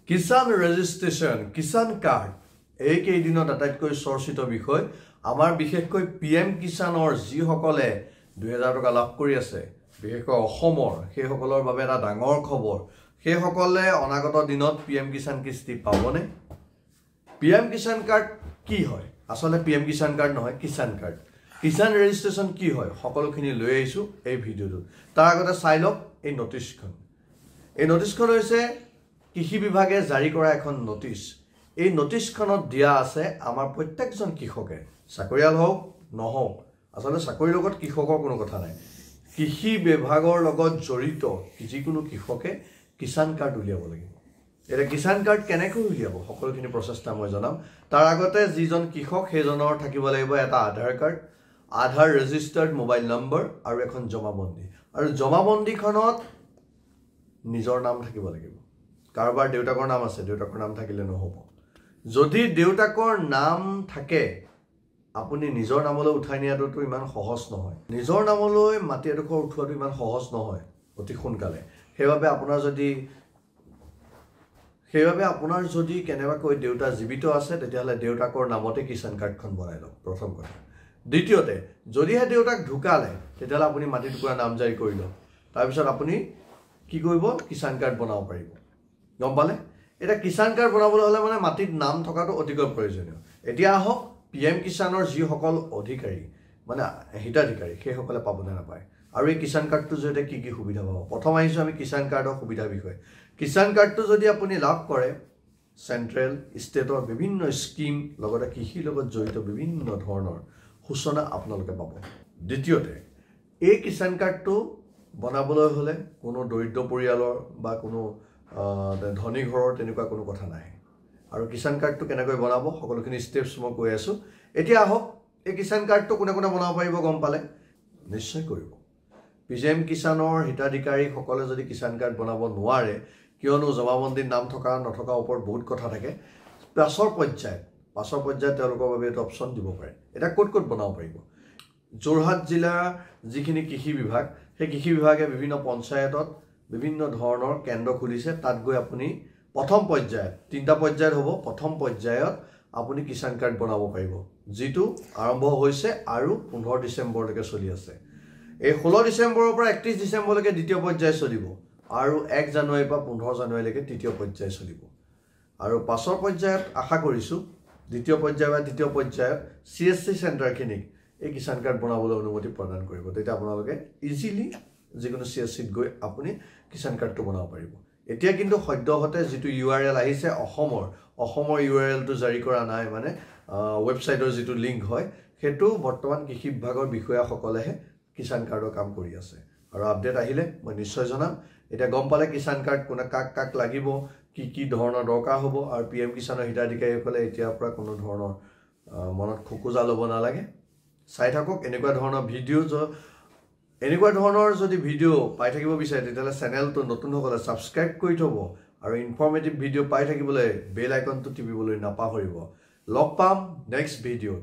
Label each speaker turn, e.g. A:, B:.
A: Kisan registration Kisan card এই কেইদিনত আটাইতকৈ চৰ্চিত বিষয় আমাৰ বিশেষকৈ পিএম কিষাণৰ যিসকলে 2000 টকা লাভ কৰি আছে বিশেষকৈ অসমৰ সেইসকলৰ বাবে এটা ডাঙৰ খবৰ সেইসকলে অনাগত দিনত পিএম কিষাণ কিস্তি পাবনে পিএম কিষাণ কাৰ্ড কি হয় আসলে পিএম কিষাণ কাৰ্ড নহয় কিষাণ কাৰ্ড কিষাণ ৰেজিষ্ট্ৰেশ্যন কি হয় সকলোখিনি লৈ আহিছো এই ভিডিঅ'টো তাৰ আগতে চাই লওক এই নটিছখন হৈছে কৃষি বিভাগে জাৰি কৰা এখন নটিছ এই নটিছখনত দিয়া আছে আমাৰ প্ৰত্যেকজন কৃষকে চাকৰিয়াল হওক নহওক আসলে চাকৰিৰ লগত কৃষকৰ কোনো কথা নাই কৃষি বিভাগৰ লগত জড়িত যিকোনো কৃষকে কিষাণ কাৰ্ড উলিয়াব লাগিব এটা কিষাণ কাৰ্ড কেনেকৈ উলিয়াব সকলোখিনি প্ৰচেষ্টা মই জনাম তাৰ আগতে যিজন কৃষক সেইজনৰ থাকিব লাগিব এটা আধাৰ কাৰ্ড আধাৰ ৰেজিষ্টাৰ্ড মোবাইল নম্বৰ আৰু এখন জমাবন্দী আৰু জমাবন্দীখনত নিজৰ নাম থাকিব লাগিব কাৰোবাৰ দেউতাকৰ নাম আছে দেউতাকৰ নাম থাকিলে নহব যদি দেউতাকৰ নাম থাকে আপুনি নিজৰ নামলৈ উঠাই নিয়াটো ইমান সহজ নহয় নিজৰ নামলৈ মাটি এডোখৰ উঠোৱাটো ইমান সহজ নহয় অতি সোনকালে সেইবাবে আপোনাৰ যদি কেনেবাকৈ দেউতা জীৱিত আছে তেতিয়াহলে দেউতাকৰ নামতে কিষাণ কাৰ্ডখন বনাই লওক প্ৰথম কথা দ্বিতীয়তে যদিহে দেউতাক ঢুকালে তেতিয়াহলে আপুনি মাটি টুকুৰা নামজাৰি কৰি লওক তাৰ পিছত আপুনি কি কৰিব কিষাণ কাৰ্ড বনাব পাৰিব গম পালে এটা কিষাণ কাৰ্ড বনাবলৈ হলে মানে মাটিত নাম থকাটো অতিকৈ প্ৰয়োজনীয় এতিয়া আহক পিএম কিষাণৰ যিসকল অধিকাৰী মানে হিতাধিকাৰী সেইসকলে পাবলৈ নাপায় আৰু এই কিষাণ কাৰ্ডটোৰ জৰিয়তে কি কি সুবিধা পাব প্ৰথম আহিছো আমি কিষাণ কাৰ্ডৰ সুবিধাৰ বিষয়ে কিষাণ কাৰ্ডটো যদি আপুনি লাভ কৰে চেন্ট্ৰেল ষ্টেটৰ বিভিন্ন স্কিম লগতে কৃষিৰ লগত জড়িত বিভিন্ন ধৰণৰ সূচনা আপোনালোকে পাব দ্বিতীয়তে এই কিষাণ কাৰ্ডটো বনাবলৈ হলে কোনো দৰিদ্ৰ পৰিয়ালৰ বা কোনো ধনী ঘৰৰ তেনেকুৱা কোনো কথা নাই আৰু কিষাণ কাৰ্ডটো কেনেকৈ বনাব সকলোখিনি ষ্টেপছ মই কৈ আছো এতিয়া আহক এই কিষাণ কাৰ্ডটো কোনে কোনে বনাব পাৰিব গম পালে নিশ্চয় কৰিব পিএম কিষাণৰ হিতাধিকাৰী সকলে যদি কিষাণ কাৰ্ড বনাব নোৱাৰে কিয়নো জমাবন্দীৰ নাম থকা নথকা ওপৰত বহুত কথা থাকে পাছৰ পৰ্যায়ত তেওঁলোকৰ বাবে এটা অপচন দিব পাৰে এটা ক'ত বনাব পাৰিব যোৰহাট জিলাৰ যিখিনি কৃষি বিভাগ সেই কৃষি বিভাগে বিভিন্ন পঞ্চায়তত বিভিন্ন ধৰণৰ কেন্দ্ৰ খুলিছে তাত গৈ আপুনি প্ৰথম পৰ্যায়ত তিনটা পৰ্যায়ত হ'ব প্ৰথম পৰ্যায়ত আপুনি কিষাণ কাৰ্ড বনাব পাৰিব যেটো আৰম্ভ হৈছে আৰু 15 ডিসেম্বৰলৈকে চলি আছে এই 16 ডিসেম্বৰৰ পৰা 31 ডিসেম্বৰলৈকে দ্বিতীয় পৰ্যায় চলিব আৰু 1 জানুৱাৰীৰ পৰা 15 জানুৱাৰীলৈকে তৃতীয় পৰ্যায় চলিব আৰু পাছৰ পৰ্যায়ত আশা কৰিছো দ্বিতীয় পৰ্যায় বা তৃতীয় পৰ্যায়ত সিএসসি চেণ্টাৰখিনিক এই কিষাণ কাৰ্ড বনাবলৈ অনুমতি প্ৰদান কৰিব তেতিয়া আপোনালোকে ইজিলি যিকোনো সিএসসিত গৈ আপুনি কিষাণ কাৰ্ডটো বনাব পাৰিব এতিয়া কিন্তু সদ্যহতে যেটো ইউআৰএল আহিছে অসমৰ ইউআৰএলটো জাৰি কৰা নাই মানে ওয়েবসাইটৰ যেটো লিংক হয় হেতু বৰ্তমান কৃষি বিভাগৰ বিষয়াসকলেহে কিষাণ কাৰ্ডৰ কাম কৰি আছে আৰু আপডেট আহিলে মই নিশ্চয় জনাম এটা গম পালে কিষাণ কাৰ্ড কোনে কাক লাগিব কি ধৰণৰ দৰকাৰ হ'ব আৰু পিএম কিষাণৰ হিতাধিকাৰীসকলে এতিয়াৰ পৰা কোনো ধৰণৰ মনত খোকোজা ল'ব নালাগে চাই থাকক এনেকুৱা ধৰণৰ যদি ভিডিঅ' পাই থাকিব বিচাৰে তেতিয়াহলে চেনেলটো নতুন হ'লে সাবস্ক্ৰাইব কৰি থব আৰু ইনফৰমেটিভ ভিডিঅ' পাই থাকিবলৈ বেল আইকনটো টিপিবলৈ নাপাহৰিব লগ পাম নেক্সট ভিডিঅ'ত